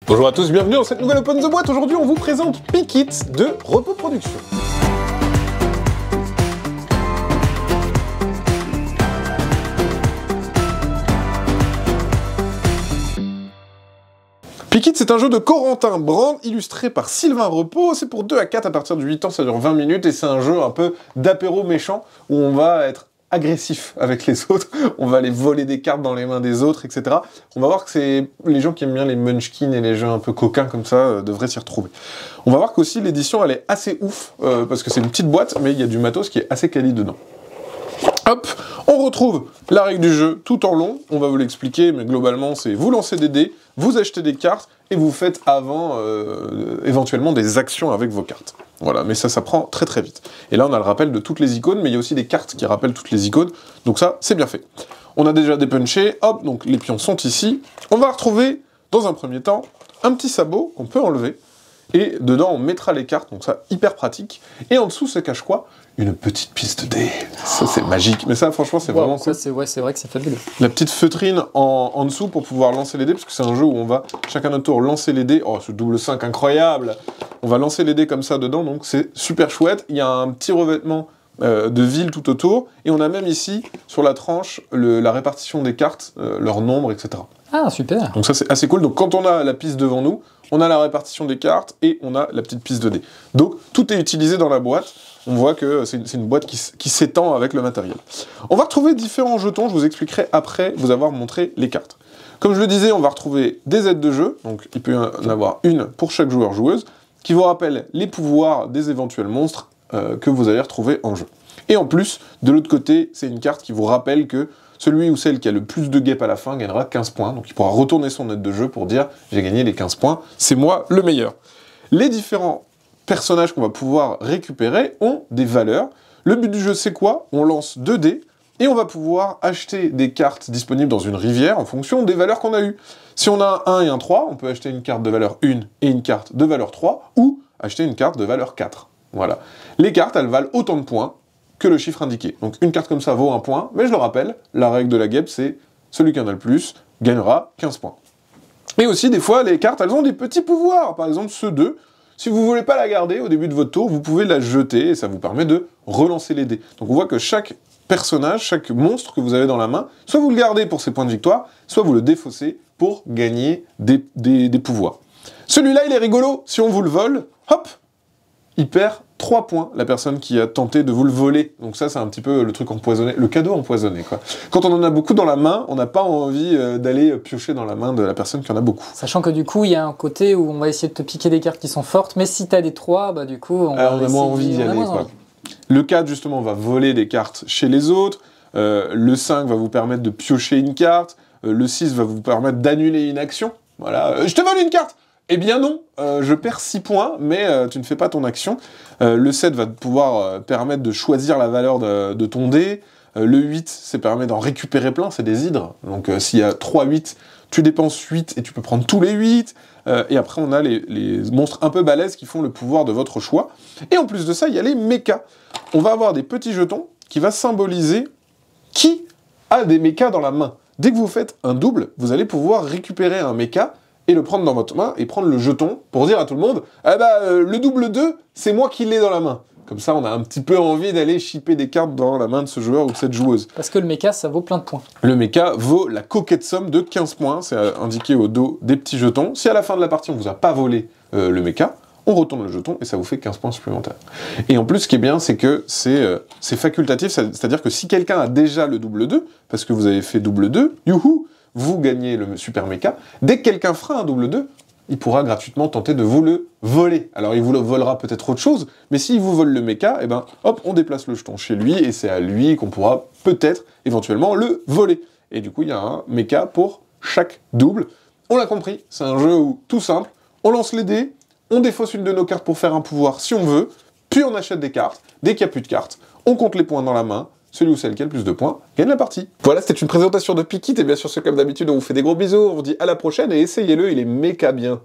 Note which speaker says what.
Speaker 1: Bonjour à tous, bienvenue dans cette nouvelle Open the Boîte. Aujourd'hui, on vous présente Pikit de Repos Production. Pikit, c'est un jeu de Corentin Brand, illustré par Sylvain Repos. C'est pour 2 à 4 à partir de 8 ans, ça dure 20 minutes, et c'est un jeu un peu d'apéro méchant, où on va être agressif avec les autres, on va aller voler des cartes dans les mains des autres, etc. On va voir que c'est les gens qui aiment bien les munchkins et les jeux un peu coquins comme ça devraient s'y retrouver. On va voir qu'aussi l'édition elle est assez ouf, parce que c'est une petite boîte, mais il y a du matos qui est assez quali dedans. Hop, on retrouve la règle du jeu tout en long, on va vous l'expliquer, mais globalement c'est vous lancez des dés, vous achetez des cartes, et vous faites avant éventuellement des actions avec vos cartes. Voilà, mais ça prend très très vite. Et là on a le rappel de toutes les icônes, mais il y a aussi des cartes qui rappellent toutes les icônes, donc ça c'est bien fait. On a déjà dépunché, hop, donc les pions sont ici. On va retrouver, dans un premier temps, un petit sabot qu'on peut enlever, et dedans on mettra les cartes, donc ça hyper pratique. Et en dessous se cache quoi? Une petite piste de dés. Ça c'est magique, mais ça franchement c'est vraiment cool.
Speaker 2: C'est vrai que c'est fabuleux.
Speaker 1: La petite feutrine en dessous pour pouvoir lancer les dés, parce que c'est un jeu où on va chacun notre tour lancer les dés. Oh, ce double 5 incroyable! On va lancer les dés comme ça dedans, donc c'est super chouette. Il y a un petit revêtement de ville tout autour, et on a même ici, sur la tranche, la répartition des cartes, leur nombre, etc.
Speaker 2: Ah, super!
Speaker 1: Donc ça c'est assez cool. Donc quand on a la piste devant nous, on a la répartition des cartes, et on a la petite piste de dés. Donc tout est utilisé dans la boîte. On voit que c'est une boîte qui s'étend avec le matériel. On va retrouver différents jetons, je vous expliquerai après vous avoir montré les cartes. Comme je le disais, on va retrouver des aides de jeu, donc il peut y en avoir une pour chaque joueur-joueuse, qui vous rappelle les pouvoirs des éventuels monstres que vous allez retrouver en jeu. Et en plus, de l'autre côté, c'est une carte qui vous rappelle que celui ou celle qui a le plus de guêpes à la fin gagnera 15 points, donc il pourra retourner son aide de jeu pour dire « j'ai gagné les 15 points, c'est moi le meilleur ». Les différents personnages qu'on va pouvoir récupérer ont des valeurs. Le but du jeu, c'est quoi? On lance 2 dés, et on va pouvoir acheter des cartes disponibles dans une rivière en fonction des valeurs qu'on a eues. Si on a un 1 et un 3, on peut acheter une carte de valeur 1 et une carte de valeur 3, ou acheter une carte de valeur 4. Voilà. Les cartes, elles valent autant de points que le chiffre indiqué. Donc une carte comme ça vaut 1 point, mais je le rappelle, la règle de la guêpe, c'est celui qui en a le plus gagnera 15 points. Et aussi, des fois, les cartes, elles ont des petits pouvoirs. Par exemple, ceux 2, si vous ne voulez pas la garder au début de votre tour, vous pouvez la jeter, et ça vous permet de relancer les dés. Donc on voit que chaque personnage, chaque monstre que vous avez dans la main, soit vous le gardez pour ses points de victoire, soit vous le défaussez pour gagner des pouvoirs. Celui-là, il est rigolo. Si on vous le vole, hop, il perd 3 points, la personne qui a tenté de vous le voler. Donc ça, c'est un petit peu le truc empoisonné, le cadeau empoisonné, quoi. Quand on en a beaucoup dans la main, on n'a pas envie d'aller piocher dans la main de la personne qui en a beaucoup.
Speaker 2: Sachant que du coup, il y a un côté où on va essayer de te piquer des cartes qui sont fortes, mais si t'as des 3, bah du coup, on
Speaker 1: a moins envie d'y aller, quoi. Le 4, justement, va voler des cartes chez les autres. Le 5 va vous permettre de piocher une carte. Le 6 va vous permettre d'annuler une action. Voilà. Je te vole une carte! Eh bien non, je perds 6 points, mais tu ne fais pas ton action. Le 7 va pouvoir permettre de choisir la valeur de ton dé. Le 8, ça permet d'en récupérer plein, c'est des hydres. Donc s'il y a 3 8, tu dépenses 8 et tu peux prendre tous les 8. Et après, on a les monstres un peu balèzes qui font le pouvoir de votre choix. Et en plus de ça, il y a les mechas. On va avoir des petits jetons qui vont symboliser qui a des mechas dans la main. Dès que vous faites un double, vous allez pouvoir récupérer un mecha et le prendre dans votre main, et prendre le jeton, pour dire à tout le monde « Ah bah, le double 2, c'est moi qui l'ai dans la main ». Comme ça, on a un petit peu envie d'aller shipper des cartes dans la main de ce joueur ou de cette joueuse.
Speaker 2: Parce que le mecha, ça vaut plein de points.
Speaker 1: Le mecha vaut la coquette somme de 15 points, c'est indiqué au dos des petits jetons. Si à la fin de la partie, on vous a pas volé le mecha, on retourne le jeton, et ça vous fait 15 points supplémentaires. Et en plus, ce qui est bien, c'est que c'est facultatif, c'est-à-dire que si quelqu'un a déjà le double 2, parce que vous avez fait double 2, youhou, vous gagnez le super mecha. Dès que quelqu'un fera un double 2, il pourra gratuitement tenter de vous le voler. Alors il vous le volera peut-être autre chose, mais s'il vous vole le mecha, eh ben, hop, on déplace le jeton chez lui, et c'est à lui qu'on pourra peut-être, éventuellement, le voler. Et du coup, il y a un mecha pour chaque double. On l'a compris, c'est un jeu où, tout simple, on lance les dés, on défausse une de nos cartes pour faire un pouvoir si on veut, puis on achète des cartes. Dès qu'il n'y a plus de cartes, on compte les points dans la main, celui ou celle qui a le plus de points gagne la partie. Voilà, c'était une présentation de Pikit, et bien sûr, comme d'habitude, on vous fait des gros bisous, on vous dit à la prochaine, et essayez-le, il est méca bien.